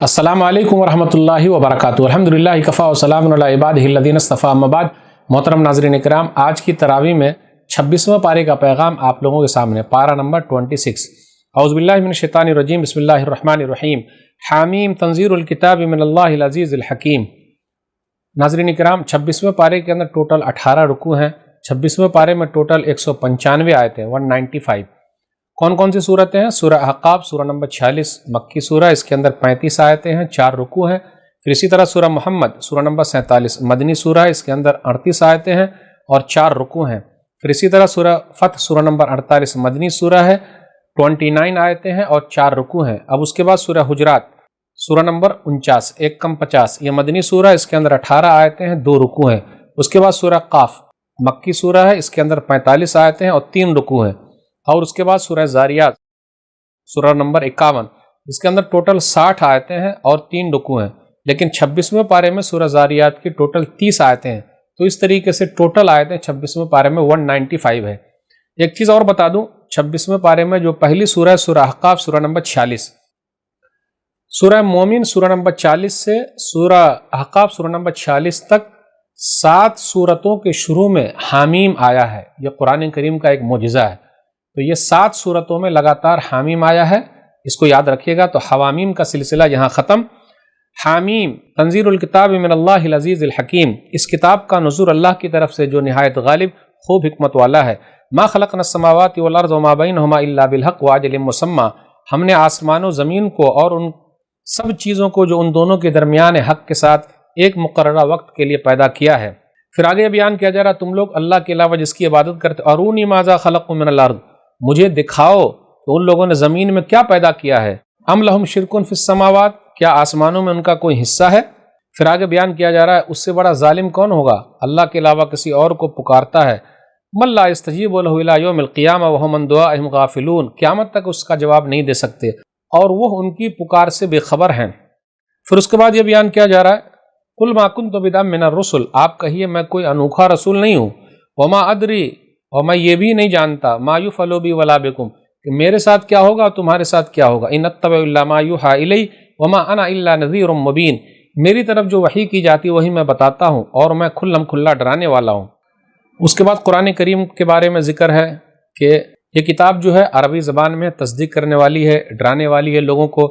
السلام علیکم ورحمۃ اللہ وبرکاتہ۔ الحمدللہ کفا وسلام علی عبادہ الذین اصطفیٰ، اما بعد۔ محترم ناظرین کرام، آج کی تراویح میں 26واں پارے کا پیغام آپ لوگوں کے سامنے، پارہ نمبر 26۔ اعوذ باللہ من الشیطان الرجیم، بسم اللہ الرحمن الرحیم۔ حامیم تنزیل الکتاب من اللہ العزیز الحکیم۔ ناظرین کرام، 26ویں پارے کے اندر ٹوٹل 18 رکوع ہیں۔ 26ویں پارے میں ٹوٹل 195 آیتیں، 195۔ کون کون سی صورتیں ہیں؟ سورہ احقاف سورہ نمبر 46 مکی سورہ، اس کے اندر 35 آیتیں ہیں، 4 رکوع ہیں۔ پھر اسی طرح سورہ محمد سورہ نمبر 47 مدنی سورہ، اس کے اندر 38 آیتیں ہیں اور 4 رکوع ہیں۔ پھر اسی طرح سورہ فتح سورہ نمبر 48 مدنی سورہ ہے، 29 آیتیں ہیں اور 4 رکوع ہیں۔ اب اس کے بعد سورہ حجرات سورہ نمبر 49 ایک کم 50، یہ مدنی سورہ، اس کے اندر 18 آیتیں ہیں، 2 رکوع ہیں۔ اس کے بعد سورہ قاف مکی سورہ ہے، اس کے اندر 45 آیتیں ہیں اور 3 رکوع ہیں۔ اور اس کے بعد سورہ زاریات سورہ نمبر 51، اس کے اندر ٹوٹل 60 آیتیں ہیں اور 3 رکوع ہیں۔ لیکن 26ویں پارے میں سورہ زاریات کی ٹوٹل 30 آیتیں ہیں، تو اس طریقے سے ٹوٹل آیتیں 26ویں پارے میں 195 ہے۔ ایک چیز اور بتا دوں، 26ویں پارے میں جو پہلی سورہ ہے سورہ احقاف سورہ نمبر 46، سورہ مومن سورہ نمبر 40 سے سورہ احقاف سورہ نمبر 46 تک 7 سورتوں کے شروع میں حامیم آیا ہے۔ یہ قرآن کریم کا ایک معجزہ ہے۔ تو یہ 7 سورتوں میں لگاتار حامیم آیا ہے، اس کو یاد رکھیے گا۔ تو حوامیم کا سلسلہ یہاں ختم۔ حامیم تنزیل الکتاب من اللہ العزیز الحکیم، اس کتاب کا نزول اللہ کی طرف سے جو نہایت غالب خوب حکمت والا ہے۔ ما خلقنا السماوات والارض وما بینہما الا بالحق واجل مسمى، ہم نے آسمان و زمین کو اور ان سب چیزوں کو جو ان دونوں کے درمیان حق کے ساتھ ایک مقررہ وقت کے لیے پیدا کیا ہے۔ پھر آگے بیان کیا جا رہا، تم لوگ اللہ کے علاوہ جس کی عبادت کرتے، ارونی ماذا خلقوا من الارض، مجھے دکھاؤ کہ ان لوگوں نے زمین میں کیا پیدا کیا ہے۔ ام لہم شرکن فی السماوات، کیا آسمانوں میں ان کا کوئی حصہ ہے۔ پھر آگے بیان کیا جا رہا ہے، اس سے بڑا ظالم کون ہوگا، اللہ کے علاوہ کسی اور کو پکارتا ہے۔ من لا یستجیب لہ الی یوم القیامہ وہم عن دعائہم غافلون، قیامت تک اس کا جواب نہیں دے سکتے اور وہ ان کی پکار سے بے خبر ہیں۔ پھر اس کے بعد یہ بیان کیا جا رہا ہے، قل ما کنت بدعا من الرسل، آپ کہیے میں کوئی انوکھا رسول نہیں ہوں، وما ادری، اور میں یہ بھی نہیں جانتا، ما یفعل بی ولا بکم، کہ میرے ساتھ کیا ہوگا اور تمہارے ساتھ کیا ہوگا۔ ان اتبع الا ما یوحی الی وما انا الا نذیر مبین، میری طرف جو وحی کی جاتی وہی میں بتاتا ہوں اور میں کھلم کھلا ڈرانے والا ہوں۔ اس کے بعد قرآن کریم کے بارے میں ذکر ہے کہ یہ کتاب جو ہے عربی زبان میں تصدیق کرنے والی ہے، ڈرانے والی ہے لوگوں کو،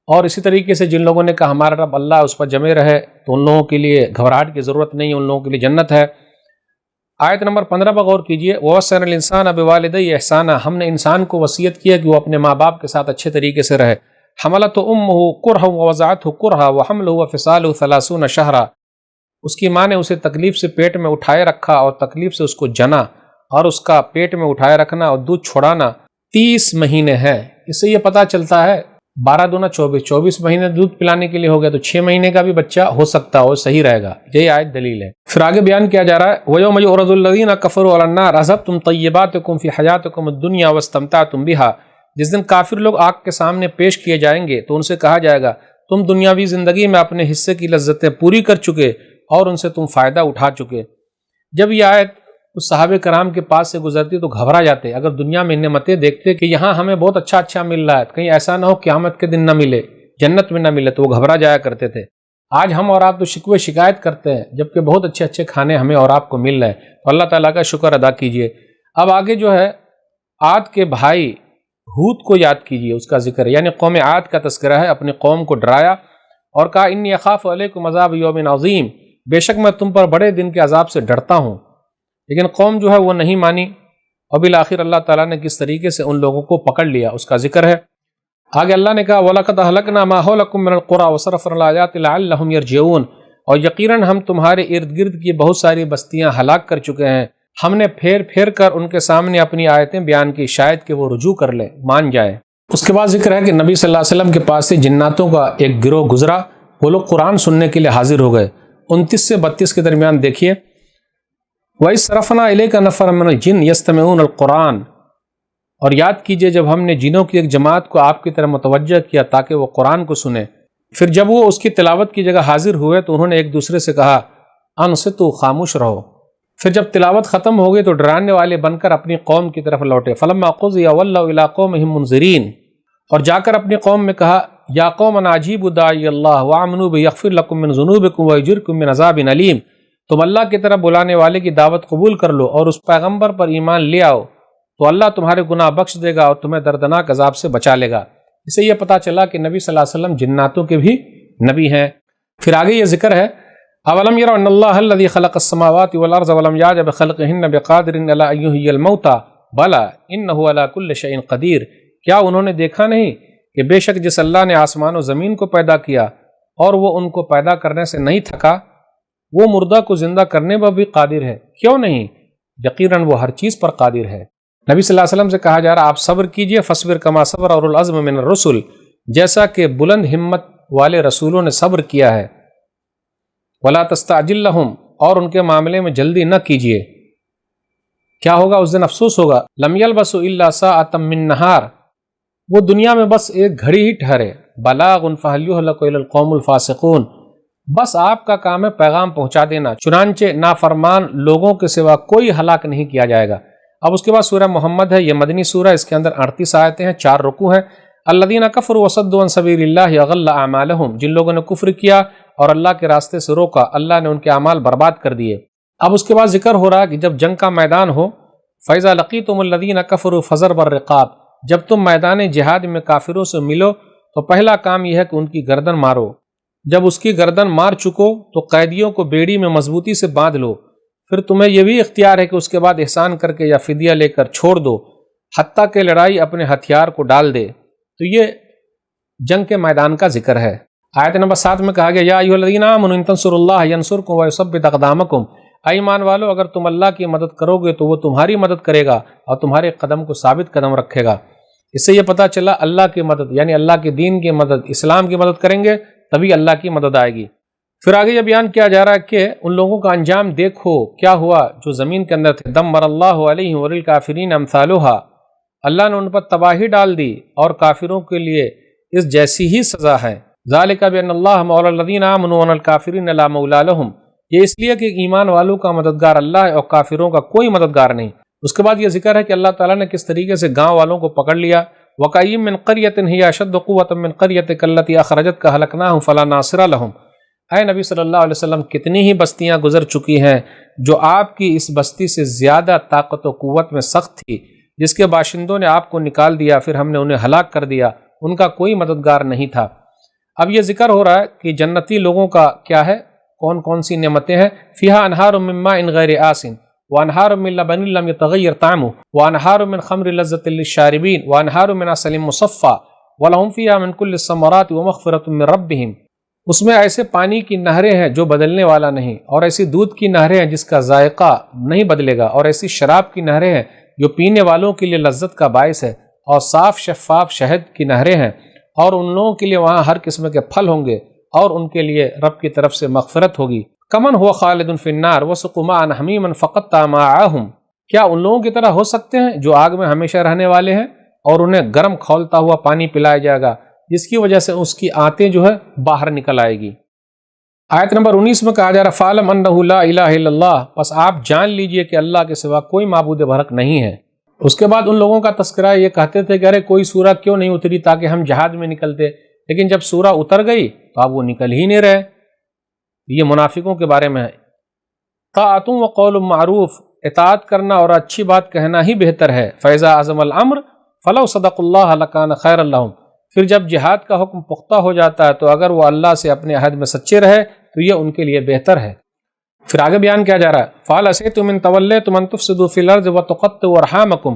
اور اسی طریقے سے جن لوگوں نے کہا ہمارا رب اللہ اس پر جمے رہے، تو ان لوگوں کے لیے گھبراہٹ کی ضرورت نہیں ہے، ان لوگوں کے لیے جنت ہے۔ آیت نمبر 15 پر غور کیجئے، وَوَصَّيْنَا الْإِنسَانَ بِوَالِدَيْهِ إِحْسَانًا، ہم نے انسان کو وصیت کیا کہ وہ اپنے ماں باپ کے ساتھ اچھے طریقے سے رہے۔ حَمَلَتْهُ أُمُّهُ كُرْهًا وَوَضَعَتْهُ كُرْهًا وَحَمْلُهُ وَفِصَالُهُ 30 شهرًا، اس کی ماں نے اسے تکلیف سے پیٹ میں اٹھائے رکھا اور تکلیف سے اس کو جنا، اور اس کا پیٹ میں اٹھائے رکھنا اور دودھ چھڑانا 30 مہینے ہے۔ اس سے یہ پتہ چلتا ہے 12 دونا 24 مہینے دودھ پلانے کے لیے ہو گیا، تو 6 مہینے کا بھی بچہ ہو سکتا ہے اور صحیح رہے گا۔ یہی آیت دلیل ہے۔ پھر آگے بیان کیا جا رہا ہے، وَيَوْمَ يُعْرَضُ الَّذِينَ كَفَرُوا عَلَى النَّارِ أَذْهَبْتُمْ طَيِّبَاتِكُمْ فِي حَيَاتِكُمُ الدُّنْيَا وَاسْتَمْتَعْتُمْ بِهَا، جس دن کافر لوگ آگ کے سامنے پیش کیے جائیں گے تو ان سے کہا جائے گا تم دنیاوی زندگی میں اپنے حصے کی لذتیں پوری کر چکے اور ان سے تم فائدہ اٹھا چکے۔ جب یہ آیت اس صحابہ کرام کے پاس سے گزرتی تو گھبرا جاتے، اگر دنیا میں نعمتیں دیکھتے کہ یہاں ہمیں بہت اچھا مل رہا ہے، کہیں ایسا نہ ہو قیامت کے دن نہ ملے، جنت میں نہ ملے، تو وہ گھبرا جایا کرتے تھے۔ آج ہم اور آپ تو شکوے شکایت کرتے ہیں، جبکہ بہت اچھے کھانے ہمیں اور آپ کو مل رہے ہیں، تو اللہ تعالیٰ کا شکر ادا کیجئے۔ اب آگے جو ہے عاد کے بھائی ہود کو یاد کیجئے، اس کا ذکر ہے، یعنی قوم عاد کا تذکرہ ہے۔ اپنی قوم کو ڈرایا اور کہا انی اخاف علیکم عذاب یوم عظیم، بے شک میں تم پر بڑے دن کے عذاب سے ڈرتا ہوں۔ لیکن قوم جو ہے وہ نہیں مانی، اور بالآخر اللہ تعالیٰ نے کس طریقے سے ان لوگوں کو پکڑ لیا اس کا ذکر ہے۔ آگے اللہ نے کہا وَلَقَدْ أَهْلَكْنَا مَا حَوْلَكُم مِّنَ الْقُرَىٰ وَصَرَفْنَا الْآيَاتِ لَعَلَّهُمْ يَرْجِعُونَ، اور یقیناً ہم تمہارے ارد گرد کی بہت ساری بستیاں ہلاک کر چکے ہیں، ہم نے پھیر کر ان کے سامنے اپنی آیتیں بیان کی، شاید کہ وہ رجوع کر لیں، مان جائیں۔ اس کے بعد ذکر ہے کہ نبی صلی اللہ علیہ وسلم کے پاس سے جناتوں کا ایک گروہ گزرا، وہ لوگ قرآن سننے کے لیے حاضر ہو گئے۔ 29 سے 32 کے درمیان دیکھیے، وَإِذْ صَرَفْنَا إِلَيْكَ نَفَرًا مِّنَ الْجِنِّ يَسْتَمِعُونَ الْقُرْآنَ، اور یاد کیجئے جب ہم نے جنوں کی ایک جماعت کو آپ کی طرف متوجہ کیا تاکہ وہ قرآن کو سنیں۔ پھر جب وہ اس کی تلاوت کی جگہ حاضر ہوئے تو انہوں نے ایک دوسرے سے کہا انصتوا، خاموش رہو۔ پھر جب تلاوت ختم ہو گئی تو ڈرانے والے بن کر اپنی قوم کی طرف لوٹے۔ فَلَمَّا قُضِيَ وَلَّوْا إِلَىٰ قَوْمِهِم مُنذِرِينَ، اور جا کر اپنی قوم میں کہا یا قوم اجیبوا داعی اللہ وآمنوا بہ یغفر لکم من ذنوبکم ویجرکم من عذاب علیم، تم اللہ کی طرف بلانے والے کی دعوت قبول کر لو اور اس پیغمبر پر ایمان لے آؤ تو اللہ تمہارے گناہ بخش دے گا اور تمہیں دردناک عذاب سے بچا لے گا۔ اس سے یہ پتہ چلا کہ نبی صلی اللہ علیہ وسلم جناتوں کے بھی نبی ہیں۔ پھر آگے یہ ذکر ہے اولم یروا ان اللہ الذی خلق السماوات والارض ولم یعج بخلقہن بقادر علی ان یحیی الموتى بلی انہ علی کل شیء قدیر، کیا انہوں نے دیکھا نہیں کہ بے شک جس اللہ نے آسمان و زمین کو پیدا کیا اور وہ ان کو پیدا کرنے سے نہیں تھکا، وہ مردہ کو زندہ کرنے پر بھی قادر ہے، کیوں نہیں؟ یقیناً وہ ہر چیز پر قادر ہے۔ نبی صلی اللہ علیہ وسلم سے کہا جا رہا آپ صبر کیجئے، فصبر کما صبر اولو العزم من الرسل، جیسا کہ بلند ہمت والے رسولوں نے صبر کیا ہے۔ ولا تستعجل لهم، اور ان کے معاملے میں جلدی نہ کیجئے، کیا ہوگا اس دن؟ افسوس ہوگا۔ لم يلبسوا الا ساعة من نہار، وہ دنیا میں بس ایک گھڑی ہی ٹھہرے۔ بلاغ فهل يهلك الا القوم الفاسقون، بس آپ کا کام ہے پیغام پہنچا دینا، چنانچہ نافرمان لوگوں کے سوا کوئی ہلاک نہیں کیا جائے گا۔ اب اس کے بعد سورہ محمد ہے، یہ مدنی سورہ، اس کے اندر 38 آیتیں ہیں، 4 رکوع ہیں۔ الذین کفروا وصدوا عن سبیل اللہ اضل اعمالهم، جن لوگوں نے کفر کیا اور اللہ کے راستے سے روکا، اللہ نے ان کے اعمال برباد کر دیے۔ اب اس کے بعد ذکر ہو رہا ہے کہ جب جنگ کا میدان ہو، فَإِذَا لَقِيتُمُ الَّذِينَ كَفَرُوا فَضَرْبَ الرِّقَابِ، جب تم میدان جہاد میں کافروں سے ملو تو پہلا کام یہ ہے کہ ان کی گردن مارو، جب اس کی گردن مار چکو تو قیدیوں کو بیڑی میں مضبوطی سے باندھ لو، پھر تمہیں یہ بھی اختیار ہے کہ اس کے بعد احسان کر کے یا فدیہ لے کر چھوڑ دو، حتیٰ کہ لڑائی اپنے ہتھیار کو ڈال دے۔ تو یہ جنگ کے میدان کا ذکر ہے۔ آیت نمبر 7 میں کہا گیا یا ایھا الذین آمنوا ان تنصروا اللہ ینصرکم ویثبت اقدامکم، اے ایمان والو اگر تم اللہ کی مدد کرو گے تو وہ تمہاری مدد کرے گا اور تمہارے قدم کو ثابت قدم رکھے گا۔ اس سے یہ پتہ چلا اللہ کی مدد یعنی اللہ کے دین کی مدد، اسلام کی مدد کریں گے تبھی اللہ کی مدد آئے گی۔ پھر آگے یہ بیان کیا جا رہا ہے کہ ان لوگوں کا انجام دیکھو کیا ہوا جو زمین کے اندر تھے۔ دمر اللہ علیہم وللکافرین امثالھا، اللہ نے ان پر تباہی ڈال دی اور کافروں کے لیے اس جیسی ہی سزا ہے۔ ذالک بان اللہ مولی الذین آمنوا وان الکافرین لا مولی لهم، یہ اس لیے کہ ایمان والوں کا مددگار اللہ ہے اور کافروں کا کوئی مددگار نہیں۔ اس کے بعد یہ ذکر ہے کہ اللہ تعالیٰ نے کس طریقے سے گاؤں والوں کو پکڑ لیا۔ وَكَأَيٍّ مِّن قَرْيَةٍ هِيَ أَشَدُّ قُوَّةً مِّن قَرْيَتِكَ الَّتِي أَخْرَجَتْكَ أَهْلَكْنَاهُمْ فَلَا نَاصِرَ لَهُمْ، اے نبی صلی اللہ علیہ وسلم کتنی ہی بستیاں گزر چکی ہیں جو آپ کی اس بستی سے زیادہ طاقت و قوت میں سخت تھی، جس کے باشندوں نے آپ کو نکال دیا، پھر ہم نے انہیں ہلاک کر دیا، ان کا کوئی مددگار نہیں تھا۔ اب یہ ذکر ہو رہا ہے کہ جنتی لوگوں کا کیا ہے، کون کون سی نعمتیں ہیں۔ فیہا انہار من ماء غیر آسن وانہار من لبن لم یتغیر طعمہ وانہار من خمر لذۃ للشاربین وانہار من عسل مصفی ولہم فیہا من کل الثمرات ومغفرۃ من ربہم، اس میں ایسے پانی کی نہریں ہیں جو بدلنے والا نہیں، اور ایسی دودھ کی نہریں ہیں جس کا ذائقہ نہیں بدلے گا، اور ایسی شراب کی نہریں ہیں جو پینے والوں کے لیے لذت کا باعث ہے، اور صاف شفاف شہد کی نہریں ہیں، اور ان لوگوں کے لیے وہاں ہر قسم کے پھل ہوں گے، اور ان کے لیے رب کی طرف سے مغفرت ہوگی۔ کمن ہوا خالد فی النار وسقوا ماء حمیما فقطع امعاءهم، کیا ان لوگوں کی طرح ہو سکتے ہیں جو آگ میں ہمیشہ رہنے والے ہیں اور انہیں گرم کھولتا ہوا پانی پلایا جائے گا جس کی وجہ سے اس کی آنتیں جو ہے باہر نکل آئے گی۔ آیت نمبر 19 میں کہا جا رہا فَعْلَمْ أَنَّهُ لَا إِلَٰهَ إِلَّا اللَّهُ، پس آپ جان لیجئے کہ اللہ کے سوا کوئی معبود برحق نہیں ہے۔ اس کے بعد ان لوگوں کا تذکرہ، یہ کہتے تھے کہ ارے کوئی سورہ کیوں نہیں اتری تاکہ ہم جہاد میں نکلتے، لیکن جب سورہ اتر گئی تو اب وہ نکل ہی نہیں رہے۔ یہ منافقوں کے بارے میں ہے۔ طاعۃ و قول معروف، اطاعت کرنا اور اچھی بات کہنا ہی بہتر ہے۔ فَإِذَا عَزَمَ الْأَمْرُ فَلَوْ صَدَقُوا اللَّهَ لَكَانَ خَيْرًا لَهُمْ، پھر جب جہاد کا حکم پختہ ہو جاتا ہے تو اگر وہ اللہ سے اپنے عہد میں سچے رہے تو یہ ان کے لیے بہتر ہے۔ پھر آگے بیان کیا جا رہا ہے فَهَلْ عَسَيْتُمْ إِن تَوَلَّيْتُمْ أَن تُفْسِدُوا فِي الْأَرْضِ وَتُقَطِّعُوا أَرْحَامَكُمْ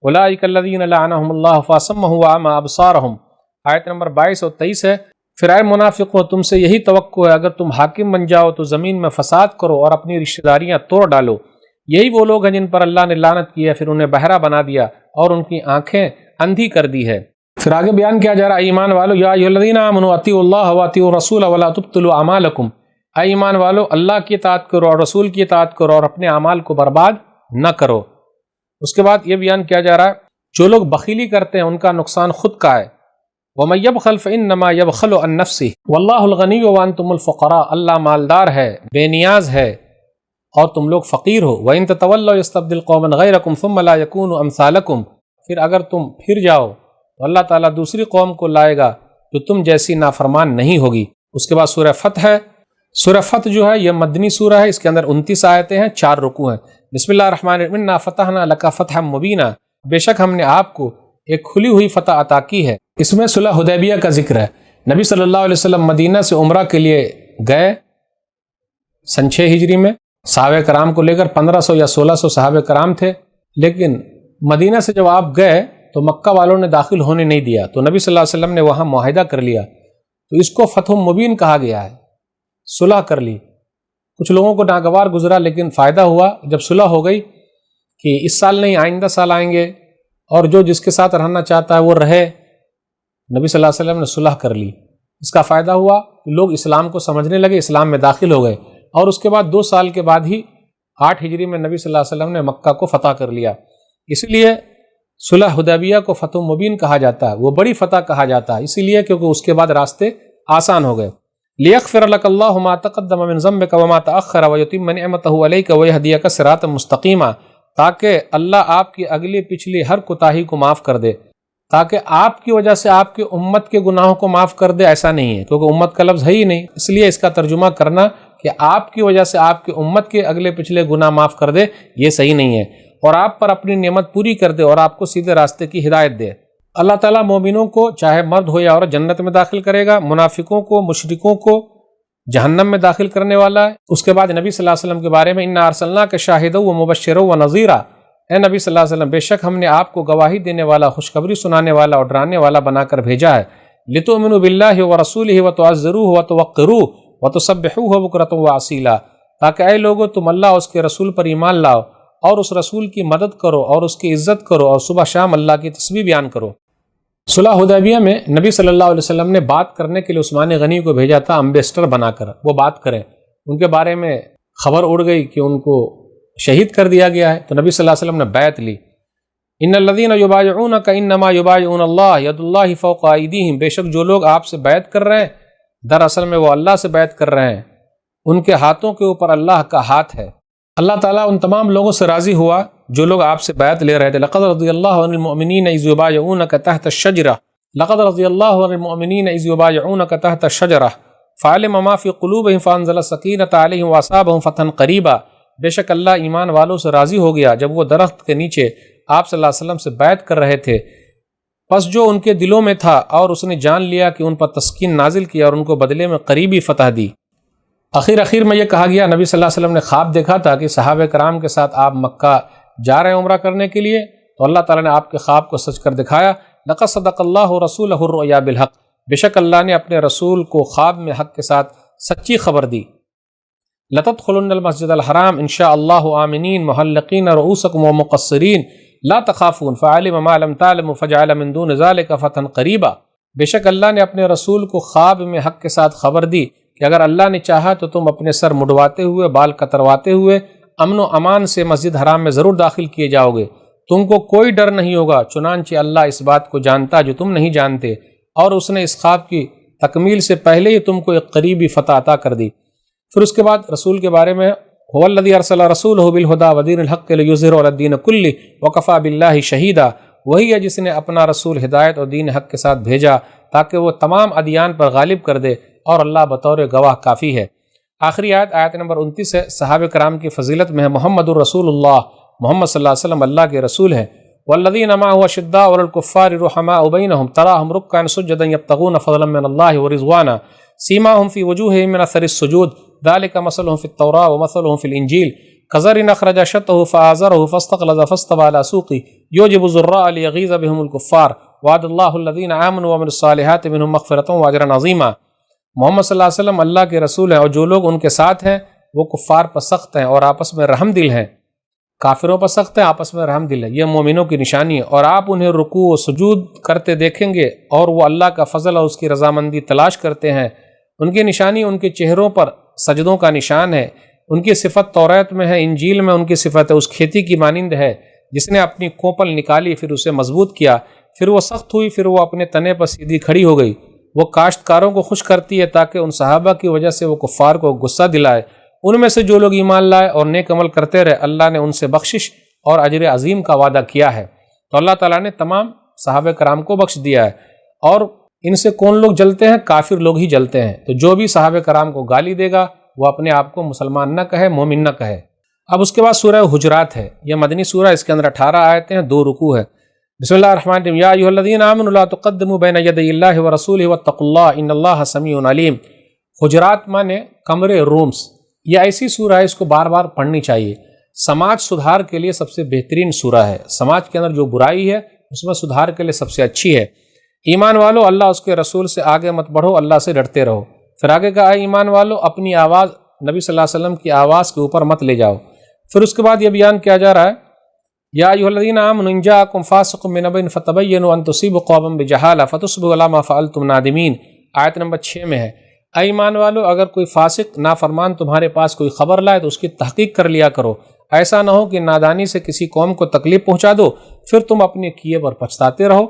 أُولَٰئِكَ الَّذِينَ لَعَنَهُمُ اللَّهُ فَأَصَمَّهُمْ وَأَعْمَىٰ أَبْصَارَهُم، آیت نمبر 22 اور 23 ہے۔ پھر اے منافقوں، تم سے یہی توقع ہے اگر تم حاکم بن جاؤ تو زمین میں فساد کرو اور اپنی رشتہ داریاں توڑ ڈالو، یہی وہ لوگ ہیں جن پر اللہ نے لعنت کی ہے، پھر انہیں بہرا بنا دیا اور ان کی آنکھیں اندھی کر دی ہے۔ پھر آگے بیان کیا جا رہا ہے ایمان والو یا ایھا الذین آمنوا اطیعوا اللہ واطیعوا الرسول ولا تبطلوا اعمالکم، اے ایمان والو اللہ کی اطاعت کرو اور رسول کی اطاعت کرو اور اپنے اعمال کو برباد نہ کرو۔ اس کے بعد یہ بیان کیا جا رہا ہے جو لوگ بخیلی کرتے ہیں ان کا نقصان خود کا ہے۔ وَمَن يَبْخَلْ فَإِنَّمَا يَبْخَلُ عَن نَّفْسِهِ وَاللَّهُ الْغَنِيُّ وَأَنتُمُ الْفُقَرَاءُ، اللہ مالدار ہے، بے نیاز ہے اور تم لوگ فقیر ہو۔ وَإِن تَتَوَلَّوْا يَسْتَبْدِلْ قَوْمًا غَيْرَكُمْ ثُمَّ لَا يَكُونُوا أَمْثَالَكُمْ، پھر اگر تم پھر جاؤ تو اللہ تعالیٰ دوسری قوم کو لائے گا جو تم جیسی نافرمان نہیں ہوگی۔ اس کے بعد سورہ فتح ہے۔ سورہ فتح جو ہے یہ مدنی سورہ ہے، اس کے اندر 29 آیتیں ہیں، 4 رکوع ہیں۔ بسم اللہ الرحمن الرحیم، انا فتحنا لک فتحا مبینا، بے شک ہم نے آپ کو ایک کھلی ہوئی فتح عطا کی ہے۔ اس میں صلح حدیبیہ کا ذکر ہے۔ نبی صلی اللہ علیہ وسلم مدینہ سے عمرہ کے لیے گئے سن 6 ہجری میں، صحابہ کرام کو لے کر 1500 یا 1600 صحابہ کرام تھے، لیکن مدینہ سے جب آپ گئے تو مکہ والوں نے داخل ہونے نہیں دیا، تو نبی صلی اللہ علیہ وسلم نے وہاں معاہدہ کر لیا، تو اس کو فتح مبین کہا گیا ہے، صلح کر لی۔ کچھ لوگوں کو ناگوار گزرا، لیکن فائدہ ہوا جب صلح ہو گئی کہ اس سال نہیں آئندہ سال آئیں گے، اور جو جس کے ساتھ رہنا چاہتا ہے وہ رہے۔ نبی صلی اللہ علیہ وسلم نے صلح کر لی، اس کا فائدہ ہوا کہ لوگ اسلام کو سمجھنے لگے، اسلام میں داخل ہو گئے، اور اس کے بعد 2 سال کے بعد ہی 8 ہجری میں نبی صلی اللہ علیہ وسلم نے مکہ کو فتح کر لیا۔ اس لیے صلح حدیبیہ کو فتح مبین کہا جاتا ہے، وہ بڑی فتح کہا جاتا ہے، اسی لیے کیونکہ اس کے بعد راستے آسان ہو گئے۔ لِيَغْفِرَ لَكَ اللَّهُ مَا تَقَدَّمَ مِن ذَنبِكَ وَمَا تَأَخَّرَ وَيُتِمَّ نِعْمَتَهُ عَلَيْكَ وَيَهْدِيَكَ صِرَاطًا مُسْتَقِيمًا، تاکہ اللہ آپ کی اگلی پچھلی ہر کوتاہی کو معاف کر دے، تاکہ آپ کی وجہ سے آپ کی امت کے گناہوں کو معاف کر دے۔ ایسا نہیں ہے، کیونکہ امت کا لفظ ہے ہی نہیں، اس لیے اس کا ترجمہ کرنا کہ آپ کی وجہ سے آپ کی امت کے اگلے پچھلے گناہ معاف کر دے، یہ صحیح نہیں ہے، اور آپ پر اپنی نعمت پوری کر دے اور آپ کو سیدھے راستے کی ہدایت دے۔ اللہ تعالیٰ مومنوں کو چاہے مرد ہو یا عورت جنت میں داخل کرے گا، منافقوں کو مشرکوں کو جہنم میں داخل کرنے والا ہے۔ اس کے بعد نبی صلی اللہ علیہ وسلم کے بارے میں انا ارسلناک شاہدا ومبشرا ونذیرا، اے نبی صلی اللہ علیہ وسلم بے شک ہم نے آپ کو گواہی دینے والا، خوشخبری سنانے والا اور ڈرانے والا بنا کر بھیجا ہے۔ لتؤمنوا باللہ ورسولہ وتعزروہ وتوقروہ وتسبحوہ بکرۃ واسیلا، تاکہ اے لوگو تم اللہ اور اس کے رسول پر ایمان لاؤ اور اس رسول کی مدد کرو اور اس کی عزت کرو اور صبح شام اللہ کی تسبیح بیان کرو۔ صلح حدیبیہ میں نبی صلی اللہ علیہ وسلم نے بات کرنے کے لیے عثمان غنی کو بھیجا تھا، امبیسڈر بنا کر وہ بات کریں۔ ان کے بارے میں خبر اڑ گئی کہ ان کو شہید کر دیا گیا ہے، تو نبی صلی اللہ علیہ وسلم نے بیعت لی۔ ان الذین یبایعونک انما یبایعون اللہ ید اللہ فوق ایدیہم، بے شک جو لوگ آپ سے بیعت کر رہے ہیں دراصل میں وہ اللہ سے بیعت کر رہے ہیں، ان کے ہاتھوں کے اوپر اللہ کا ہاتھ ہے۔ اللہ تعالیٰ ان تمام لوگوں سے راضی ہوا جو لوگ آپ سے بیعت لے رہے تھے۔ لقد رضی اللہ عن المؤمنین اذ یبایعونک تحت الشجرہ، لقد رضی اللہ عن المؤمنین اذ یبایعونک تحت الشجرہ فعلم ما فی قلوبہم فانزل السکینۃ علیہم واصابہم فتحا قریبا، بے شک اللہ ایمان والوں سے راضی ہو گیا جب وہ درخت کے نیچے آپ صلی اللہ علیہ وسلم سے بیعت کر رہے تھے، پس جو ان کے دلوں میں تھا اور اس نے جان لیا کہ ان پر تسکین نازل کیا اور ان کو بدلے میں قریبی فتح دی۔ آخر میں یہ کہا گیا، نبی صلی اللہ علیہ وسلم نے خواب دیکھا تھا کہ صحابہ کرام کے ساتھ آپ مکہ جا رہے ہیں عمرہ کرنے کے لیے، تو اللہ تعالیٰ نے آپ کے خواب کو سچ کر دکھایا۔ لقد صدق اللہ رسولہ الرؤیا بالحق، بے شک اللہ نے اپنے رسول کو خواب میں حق کے ساتھ سچی خبر دی۔ لتدخلن المسجد الحرام ان شاء اللہ آمنین محلقین رؤوسکم ومقصرین لا تخافون فعلم ما لم تعلموا فجعل من دون ذلك فتحا قریبا، بے شک اللہ نے اپنے رسول کو خواب میں حق کے ساتھ خبر دی کہ اگر اللہ نے چاہا تو تم اپنے سر مڈواتے ہوئے، بال کترواتے ہوئے امن و امان سے مسجد حرام میں ضرور داخل کیے جاؤ گے، تم کو کوئی ڈر نہیں ہوگا، چنانچہ اللہ اس بات کو جانتا جو تم نہیں جانتے، اور اس نے اس خواب کی تکمیل سے پہلے ہی تم کو ایک قریبی فتح عطا کر دی۔ پھر اس کے بعد رسول کے بارے میں هو الذی ارسل رسولہ بالہدی ودین الحق لیظہرہ علی الدین کلہ وکفی باللہ شہیدا، وہی ہے جس نے اپنا رسول ہدایت اور دین حق کے ساتھ بھیجا تاکہ وہ تمام ادیان پر غالب کر دے، اور اللہ بطور گواہ کافی ہے۔ آخری آیت نمبر 29 ہے، صحابہ کرام کی فضیلت میں ہے، محمد الرسول اللہ، محمد صلی اللہ علیہ وسلم اللہ کے رسول ہیں۔ والذین معه اشداء علی الکفار رحماء بینہم تراہم رکعا سجدا یبتغون فضلا من اللہ ورضوانا سیماہم فی وجوہہم من اثر السجود ذلک مثلہم فی التوراۃ ومثلہم فی الانجیل کزرع اخرج شطہ فآزرہ فاستغلظ فاستوى علی سوقہ یعجب الزراء لیغیظ بہم الکفار وعد اللہ الذین آمنوا وعملوا الصالحات منہم مغفرۃ واجرا عظیما۔ محمد صلی اللہ علیہ وسلم اللہ کے رسول ہیں، اور جو لوگ ان کے ساتھ ہیں وہ کفار پر سخت ہیں اور آپس میں رحم دل ہیں، کافروں پر سخت ہیں، آپس میں رحم دل ہے، یہ مومنوں کی نشانی ہے، اور آپ انہیں رکوع و سجود کرتے دیکھیں گے اور وہ اللہ کا فضل اور اس کی رضامندی تلاش کرتے ہیں۔ ان کی نشانی ان کے چہروں پر سجدوں کا نشان ہے، ان کی صفت توریت میں ہے، انجیل میں ان کی صفت ہے، اس کھیتی کی مانند ہے جس نے اپنی کوپل نکالی پھر اسے مضبوط کیا، پھر وہ سخت ہوئی، پھر وہ اپنے تنے پر سیدھی کھڑی ہو گئی۔ وہ کاشتکاروں کو خوش کرتی ہے تاکہ ان صحابہ کی وجہ سے وہ کفار کو غصہ دلائے۔ ان میں سے جو لوگ ایمان لائے اور نیک عمل کرتے رہے اللہ نے ان سے بخشش اور اجر عظیم کا وعدہ کیا ہے۔ تو اللہ تعالیٰ نے تمام صحابہ کرام کو بخش دیا ہے، اور ان سے کون لوگ جلتے ہیں؟ کافر لوگ ہی جلتے ہیں۔ تو جو بھی صحابہ کرام کو گالی دے گا وہ اپنے آپ کو مسلمان نہ کہے، مومن نہ کہے۔ اب اس کے بعد سورہ حجرات ہے، یہ مدنی سورہ، اس کے اندر 18 آیتیں ہیں، 2 رکوع ہے۔ بسم اللہ الرحمن الرحیم، یا ایھا الذین آمنوا لا تقدموا بین یدی اللہ ورسولہ واتقوا اللہ ان اللہ سمیع علیم۔ حجرات مانے کمرے، رومز۔ یہ ایسی سورہ ہے، اس کو بار بار پڑھنی چاہیے۔ سماج سدھار کے لیے سب سے بہترین سورہ ہے۔ سماج کے اندر جو برائی ہے اس میں سدھار کے لیے سب سے اچھی ہے۔ ایمان والو، اللہ اس کے رسول سے آگے مت بڑھو، اللہ سے ڈرتے رہو۔ پھر آگے کہا ہے ایمان والو، اپنی آواز نبی صلی اللہ علیہ وسلم کی آواز کے اوپر مت لے جاؤ۔ پھر اس کے بعد یہ بیان کیا جا رہا ہے، یا ایھا الذین آمنوا ان جاءکم فاسق بنبأ فتبینوا ان تصیبوا قوما بجہالہ فتصبحوا علی ما فعلتم نادمین۔ آیت نمبر 6 میں ہے، اے ایمان والو، اگر کوئی فاسق نافرمان تمہارے پاس کوئی خبر لائے تو اس کی تحقیق کر لیا کرو، ایسا نہ ہو کہ نادانی سے کسی قوم کو تکلیف پہنچا دو پھر تم اپنے کیے پر پچھتاتے رہو۔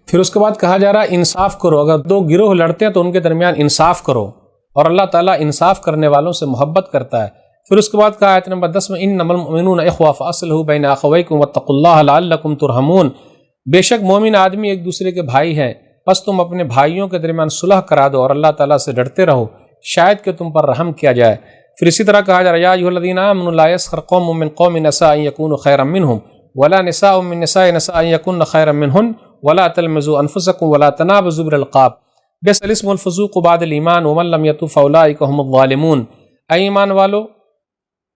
پھر اس کے بعد کہا جا رہا ہے انصاف کرو، اگر 2 گروہ لڑتے ہیں تو ان کے درمیان انصاف کرو، اور اللہ تعالیٰ انصاف کرنے والوں سے محبت کرتا ہے۔ پھر اس کے بعد کہا آیت نمبر 10 میں انما المؤمنون اخوہ فاصلحوا بین اخویکم واتقوا اللہ لعلکم ترحمون۔ بے شک مومن آدمی ایک دوسرے کے بھائی ہیں، بس تم اپنے بھائیوں کے درمیان صلح کرا دو اور اللہ تعالیٰ سے ڈرتے رہو، شاید کہ تم پر رحم کیا جائے۔ پھر اسی طرح کہا جا رہا ہے یا ایھا الذین آمنوا لا یسخر قوم من قوم عسى ان یکونوا خیرا منهم ولا نساء من نساء عسى ان یکن خیرا منهن ولا تلمزوا انفسکم ولا تنابزوا بالالقاب بئس الاسم الفسوق بعد الایمان ومن لم یتب فاولئک هم الظالمون۔ اے ایمان والو،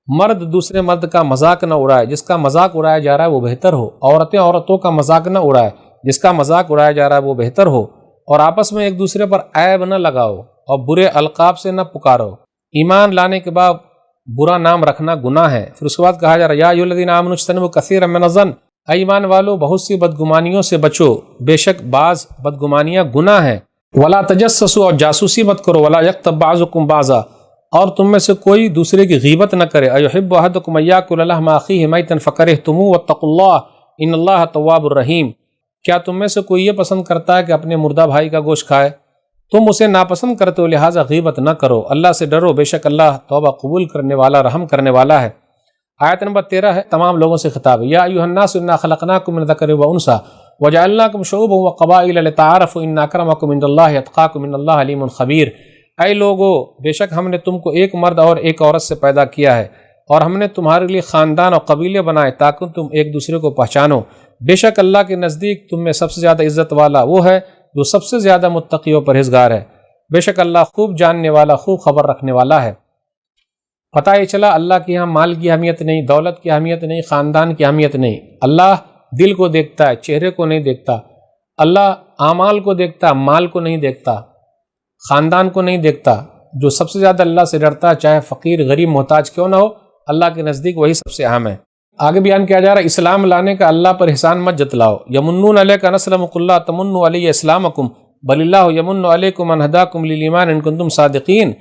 مرد دوسرے مرد کا مذاق نہ اڑائے، جس کا مذاق اڑایا جا رہا ہے وہ بہتر ہو۔ عورتیں عورتوں کا مذاق نہ اڑائے، جس کا مذاق اڑایا جا رہا ہے وہ بہتر ہو۔ اور آپس میں ایک دوسرے پر عیب نہ لگاؤ اور برے القاب سے نہ پکارو۔ ایمان لانے کے بعد برا نام رکھنا گناہ ہے۔ پھر اس کے بعد کہا جا رہا ہے یا ایھا الذین آمنوا اجتنبوا کثیرا من الظن، اے ایمان والو بہت سی بدگمانیوں سے بچو، بے شک بعض بدگمانیاں گناہ ہیں۔ ولا تجسسوا، اور جاسوسی مت کرو۔ ولا یغتب بعضکم بعضا، اور تم میں سے کوئی دوسرے کی غیبت نہ کرے۔ ایحب احدکم ان یاکل لحم اخیہ میتا فکرہتموہ واتقوا اللہ ان اللہ تواب الرحیم۔ کیا تم میں سے کوئی یہ پسند کرتا ہے کہ اپنے مردہ بھائی کا گوشت کھائے؟ تم اسے ناپسند کرتے ہو، لہٰذا غیبت نہ کرو، اللہ سے ڈرو، بے شک اللہ توبہ قبول کرنے والا، رحم کرنے والا ہے۔ آیت نمبر 13 ہے، تمام لوگوں سے خطاب ہے، یا ایھا الناس انا خلقناکم من ذکر وانثی وجعلناکم شعوبا وقبائل لتعارفوا ان اکرمکم عند اللہ اتقاکم ان اللہ علیم خبیر۔ اے لوگو، بے شک ہم نے تم کو ایک مرد اور ایک عورت سے پیدا کیا ہے، اور ہم نے تمہارے لیے خاندان اور قبیلے بنائے تاکہ تم ایک دوسرے کو پہچانو۔ بے شک اللہ کے نزدیک تم میں سب سے زیادہ عزت والا وہ ہے جو سب سے زیادہ متقی و پرہیزگار ہے۔ بے شک اللہ خوب جاننے والا، خوب خبر رکھنے والا ہے۔ پتہ یہ چلا اللہ کے یہاں مال کی اہمیت نہیں، دولت کی اہمیت نہیں، خاندان کی اہمیت نہیں۔ اللہ دل کو دیکھتا ہے، چہرے کو نہیں دیکھتا۔ اللہ اعمال کو دیکھتا، مال کو نہیں دیکھتا، خاندان کو نہیں دیکھتا۔ جو سب سے زیادہ اللہ سے ڈرتا ہے، چاہے فقیر غریب محتاج کیوں نہ ہو، اللہ کے نزدیک وہی سب سے اہم ہے۔ آگے بیان کیا جا رہا ہے، اسلام لانے کا اللہ پر احسان مت جتلاؤ۔ یمنون علیک ان اسلموا قل لا تمنوا علی اسلامکم بل اللہ یمن علیکم ان ہداکم للایمان ان کنتم صادقین۔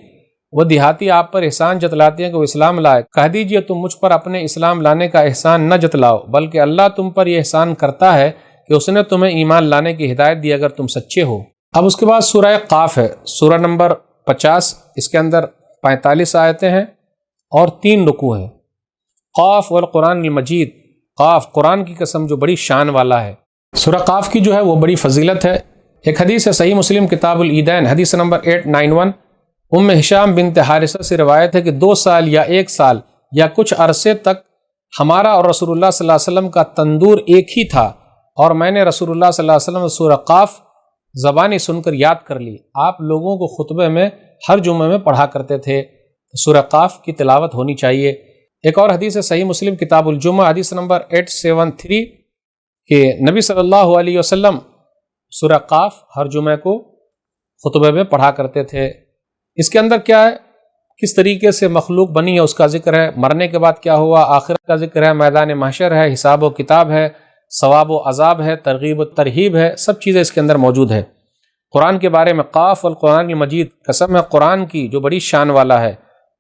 وہ دیہاتی آپ پر احسان جتلاتے ہیں کہ وہ اسلام لائے، کہہ دیجئے تم مجھ پر اپنے اسلام لانے کا احسان نہ جتلاؤ، بلکہ اللہ تم پر یہ احسان کرتا ہے کہ اس نے تمہیں ایمان لانے کی ہدایت دی اگر تم سچے ہو۔ اب اس کے بعد سورہ قاف ہے، سورہ نمبر 50، اس کے اندر 45 آیتیں ہیں اور 3 رکوع ہیں۔ قاف والقرآن المجید، قاف قرآن کی قسم جو بڑی شان والا ہے۔ سورہ قاف کی جو ہے وہ بڑی فضیلت ہے۔ ایک حدیث ہے صحیح مسلم کتاب العیدین، حدیث نمبر 891، ہشام بنت حارثہ سے روایت ہے کہ 2 سال یا 1 سال یا کچھ عرصے تک ہمارا اور رسول اللہ صلی اللہ علیہ وسلم کا تندور ایک ہی تھا، اور میں نے رسول اللہ صلی اللہ علیہ وسلم سورہ قاف زبانی سن کر یاد کر لی۔ آپ لوگوں کو خطبے میں ہر جمعے میں پڑھا کرتے تھے، سورہ قاف کی تلاوت ہونی چاہیے۔ ایک اور حدیث ہے صحیح مسلم کتاب الجمعہ، حدیث نمبر 873، کہ نبی صلی اللہ علیہ وسلم سورہ قاف ہر جمعے کو خطبے میں پڑھا کرتے تھے۔ اس کے اندر کیا ہے، کس طریقے سے مخلوق بنی ہے اس کا ذکر ہے، مرنے کے بعد کیا ہوا، آخرت کا ذکر ہے، میدان محشر ہے، حساب و کتاب ہے، ثواب و عذاب ہے، ترغیب و ترہیب ہے، سب چیزیں اس کے اندر موجود ہے۔ قرآن کے بارے میں قاف والقرآن المجید، قسم ہے قرآن کی جو بڑی شان والا ہے۔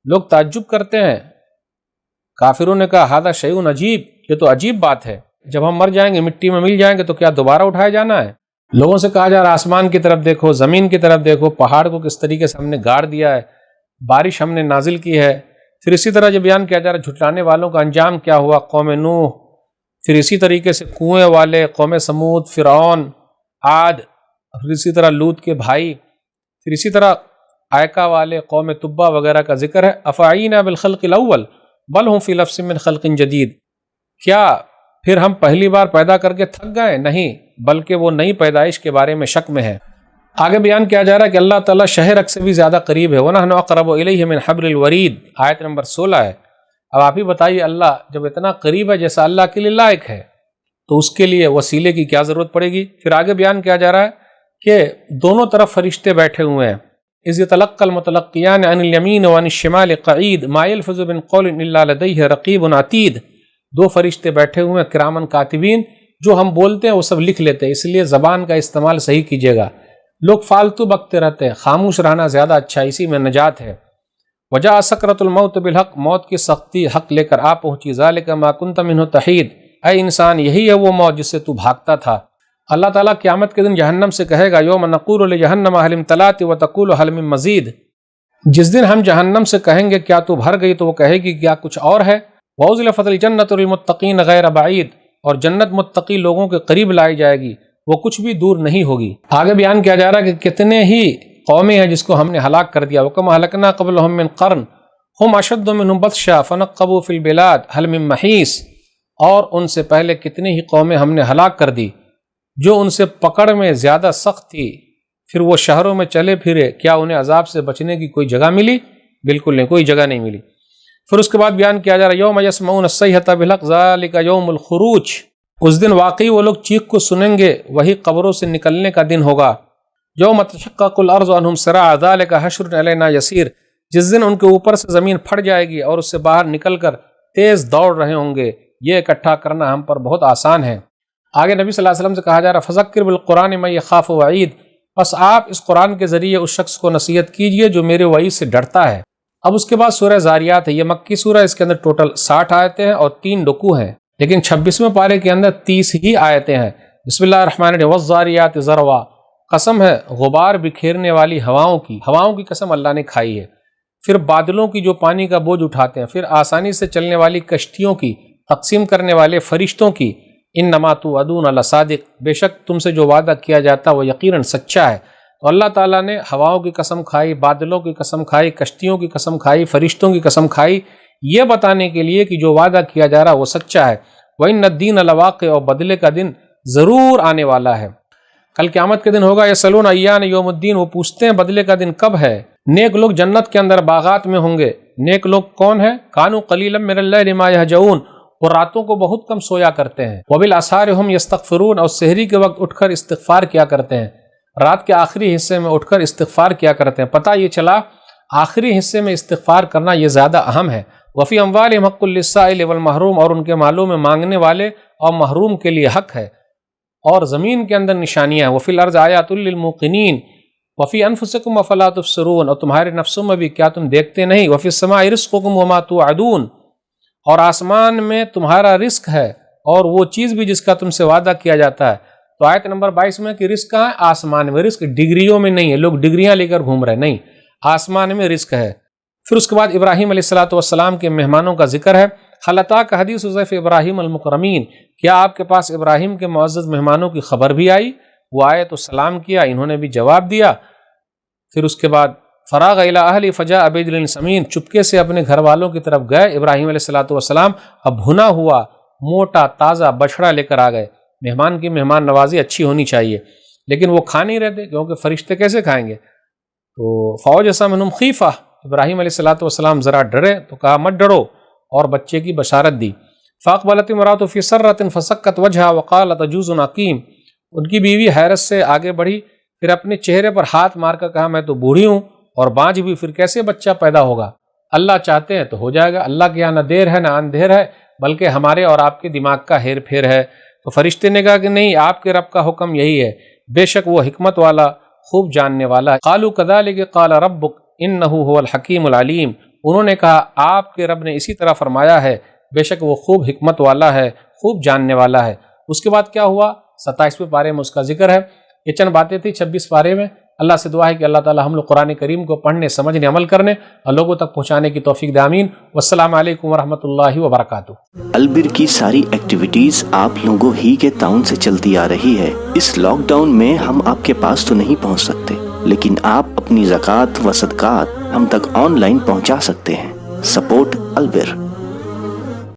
لوگ تعجب کرتے ہیں، کافروں نے کہا ھذا شیء عجیب، یہ تو عجیب بات ہے، جب ہم مر جائیں گے مٹی میں مل جائیں گے تو کیا دوبارہ اٹھائے جانا ہے؟ لوگوں سے کہا جا رہا آسمان کی طرف دیکھو، زمین کی طرف دیکھو، پہاڑ کو کس طریقے سے ہم نے گاڑ دیا ہے، بارش ہم نے نازل کی ہے۔ پھر اسی طرح جب بیان کیا جا رہا ہے جھٹلانے والوں کا انجام کیا ہوا، قوم نوح، پھر اسی طریقے سے کنویں والے، قوم سمود، فرعون، عاد، پھر اسی طرح لوط کے بھائی، پھر اسی طرح آئکا والے قوم تبا وغیرہ کا ذکر ہے۔ افعینا بالخلق الاول بل ہم فی لفظ من خلق جدید، کیا پھر ہم پہلی بار پیدا کر کے تھک گئے؟ نہیں، بلکہ وہ نئی پیدائش کے بارے میں شک میں ہے۔ آگے بیان کیا جا رہا ہے کہ اللہ تعالیٰ شہ رگ سے بھی زیادہ قریب ہے۔ وَنَحْنُ أَقْرَبُ إِلَيْهِ مِنْ حَبْلِ الْوَرِيدِ، آیت نمبر 16 ہے۔ اب آپ ہی بتائیے، اللہ جب اتنا قریب ہے جیسا اللہ کے لیے لائق ہے تو اس کے لیے وسیلے کی کیا ضرورت پڑے گی؟ پھر آگے بیان کیا جا رہا ہے کہ دونوں طرف فرشتے بیٹھے ہوئے ہیں۔ اذ يتلقى المتلقيان عن اليمين وعن الشمال قعيد ما يلفظ من قول الا لديه رقيب عتيد، دو فرشتے بیٹھے ہوئے ہیں کرامن کاتبین، جو ہم بولتے ہیں وہ سب لکھ لیتے ہیں، اس لیے زبان کا استعمال صحیح کیجیے گا۔ لوگ فالتو بکتے رہتے ہیں، خاموش رہنا زیادہ اچھا، اسی میں نجات ہے۔ وجاء سکرۃ الموت بالحق، موت کی سختی حق لے کر آ پہنچی۔ ذالک ما کنت منہ تحید، اے انسان یہی ہے وہ موت جس سے تو بھاگتا تھا۔ اللہ تعالیٰ قیامت کے دن جہنم سے کہے گا یوم نقول لجہنم هل امتلأت وتقول هل من مزید، جس دن ہم جہنم سے کہیں گے کیا تو بھر گئی، تو وہ کہے گی کیا کچھ اور ہے۔ وَأُزْلِفَتِ الْجَنَّةُ لِلْمُتَّقِينَ غَيْرَ بَعِيدٍ، اور جنت متقی لوگوں کے قریب لائی جائے گی، وہ کچھ بھی دور نہیں ہوگی۔ آگے بیان کیا جا رہا ہے کہ کتنے ہی قومیں ہیں جس کو ہم نے ہلاک کر دیا۔ وَكَمْ أَهْلَكْنَا قَبْلَهُم مِّن قَرْنٍ هُمْ أَشَدُّ مِنْهُمْ بَطْشًا فَنَقَّبُوا فِي الْبِلَادِ هَلْ مِن مَّحِيصٍ، اور ان سے پہلے کتنی ہی قومیں ہم نے ہلاک کر دی جو ان سے پکڑ میں زیادہ سخت تھی، پھر وہ شہروں میں چلے پھرے، کیا انہیں عذاب سے بچنے کی کوئی جگہ ملی؟ بالکل نہیں، کوئی جگہ نہیں ملی۔ پھر اس کے بعد بیان کیا جا رہا ہے یوم یسمعون الصیحۃ بالحق ذالک یوم الخروج، اس دن واقعی وہ لوگ چیخ کو سنیں گے، وہی قبروں سے نکلنے کا دن ہوگا۔ یوم تشقق الارض عنہم سراعا ذالک حشر علینا یسیر، جس دن ان کے اوپر سے زمین پھٹ جائے گی اور اس سے باہر نکل کر تیز دوڑ رہے ہوں گے، یہ اکٹھا کرنا ہم پر بہت آسان ہے۔ آگے نبی صلی اللہ علیہ وسلم سے کہا جا رہا فذکر بالقرآن من یخاف وعید، بس آپ اس قرآن کے ذریعے اس شخص کو نصیحت کیجئے جو میرے وعید سے ڈرتا ہے۔ اب اس کے بعد سورہ زاریات ہے، یہ مکی سورہ، اس کے اندر ٹوٹل 60 آیتیں ہیں اور 3 رکوع ہیں، لیکن 26ویں پارے کے اندر 30 ہی آیتیں ہیں۔ بسم اللہ الرحمن الرحیم، والذاریات ذروا، قسم ہے غبار بکھیرنے والی ہواؤں کی قسم اللہ نے کھائی ہے۔ پھر بادلوں کی جو پانی کا بوجھ اٹھاتے ہیں، پھر آسانی سے چلنے والی کشتیوں کی، تقسیم کرنے والے فرشتوں کی، انما توعدون لصادق، بے شک تم سے جو وعدہ کیا جاتا وہ یقیناً سچا ہے۔ تو اللہ تعالیٰ نے ہواؤں کی قسم کھائی، بادلوں کی قسم کھائی، کشتیوں کی قسم کھائی، فرشتوں کی قسم کھائی، یہ بتانے کے لیے کہ جو وعدہ کیا جا رہا وہ سچا ہے۔ وَإِنَّ الدِّينَ لَوَاقِعٌ، اور بدلے کا دن ضرور آنے والا ہے، کل قیامت کے دن ہوگا۔ یسألون ایان یوم الدین، وہ پوچھتے ہیں بدلے کا دن کب ہے۔ نیک لوگ جنت کے اندر باغات میں ہوں گے۔ نیک لوگ کون ہیں؟ کانوا قلیلا من اللیل ما یہجعون، وہ راتوں کو بہت کم سویا کرتے ہیں۔ وبالاسحار ہم یستغفرون، اور سحری کے وقت اٹھ کر استغفار کیا کرتے ہیں، رات کے آخری حصے میں اٹھ کر استغفار کیا کرتے ہیں۔ پتہ یہ چلا آخری حصے میں استغفار کرنا یہ زیادہ اہم ہے۔ وفی اموالہم حق للسائل والمحروم، اور ان کے مالوں میں مانگنے والے اور محروم کے لیے حق ہے۔ اور زمین کے اندر نشانیاں ہیں۔ وفی الارض آیات للموقنین وفی انفسکم افلا تبصرون، اور تمہارے نفسوں میں بھی کیا تم دیکھتے نہیں۔ وفی السماء رزقکم وما توعدون، اور آسمان میں تمہارا رزق ہے اور وہ چیز بھی جس کا تم سے وعدہ کیا جاتا ہے۔ تو آیت نمبر 22 میں کہ رزق کہاں ہے؟ آسمان میں۔ رزق ڈگریوں میں نہیں ہے، لوگ ڈگریاں لے کر گھوم رہے، نہیں، آسمان میں رزق ہے۔ پھر اس کے بعد ابراہیم علیہ السلام کے مہمانوں کا ذکر ہے۔ حل اتاک حدیث ضیف ابراہیم المکرمین، کیا آپ کے پاس ابراہیم کے معزز مہمانوں کی خبر بھی آئی؟ وہ آئے تو سلام کیا، انہوں نے بھی جواب دیا۔ پھر اس کے بعد فراغ الی اہلی فجاء بعجل سمین، چپکے سے اپنے گھر والوں کی طرف گئے ابراہیم علیہ السلام، اب بھنا ہوا موٹا تازہ بچڑا لے کر آ گئے۔ مہمان کی مہمان نوازی اچھی ہونی چاہیے، لیکن وہ کھا نہیں رہتے کیونکہ فرشتے کیسے کھائیں گے؟ تو فوجس منہم خیفہ، ابراہیم علیہ السلام ذرا ڈرے تو کہا مت ڈرو، اور بچے کی بشارت دی۔ فاقبلت امرأۃ فی سرۃ فسکت وجہہا وقالت عجوز عقیم، ان کی بیوی حیرت سے آگے بڑھی، پھر اپنے چہرے پر ہاتھ مار کر کہا میں تو بوڑھی ہوں اور بانجھ بھی، پھر کیسے بچہ پیدا ہوگا؟ اللہ چاہتے ہیں تو ہو جائے گا، اللہ کے یہاں نہ دیر ہے نہ اندھیر ہے، بلکہ ہمارے اور آپ کے دماغ کا ہیر پھیر ہے۔ تو فرشتے نے کہا کہ نہیں، آپ کے رب کا حکم یہی ہے، بے شک وہ حکمت والا خوب جاننے والا ہے۔ قالوا کذالک قال ربک انہ هو الحکیم العلیم، انہوں نے کہا آپ کے رب نے اسی طرح فرمایا ہے، بے شک وہ خوب حکمت والا ہے، خوب جاننے والا ہے۔ اس کے بعد کیا ہوا؟ 27ویں پارے میں اس کا ذکر ہے۔ یہ چند باتیں تھی 26 پارے میں۔ اللہ سے دعا ہے کہ اللہ تعالی ہم لوگ قرآن کریم کو پڑھنے سمجھنے عمل کرنے اور لوگوں تک پہنچانے کی توفیق دے، آمین۔ والسلام علیکم ورحمۃ اللہ وبرکاتہ۔ البر کی ساری ایکٹیویٹیز آپ لوگوں ہی کے تعاون سے چلتی آ رہی ہے۔ اس لاک ڈاؤن میں ہم آپ کے پاس تو نہیں پہنچ سکتے، لیکن آپ اپنی زکوٰۃ و صدقات ہم تک آن لائن پہنچا سکتے ہیں۔ سپورٹ البر۔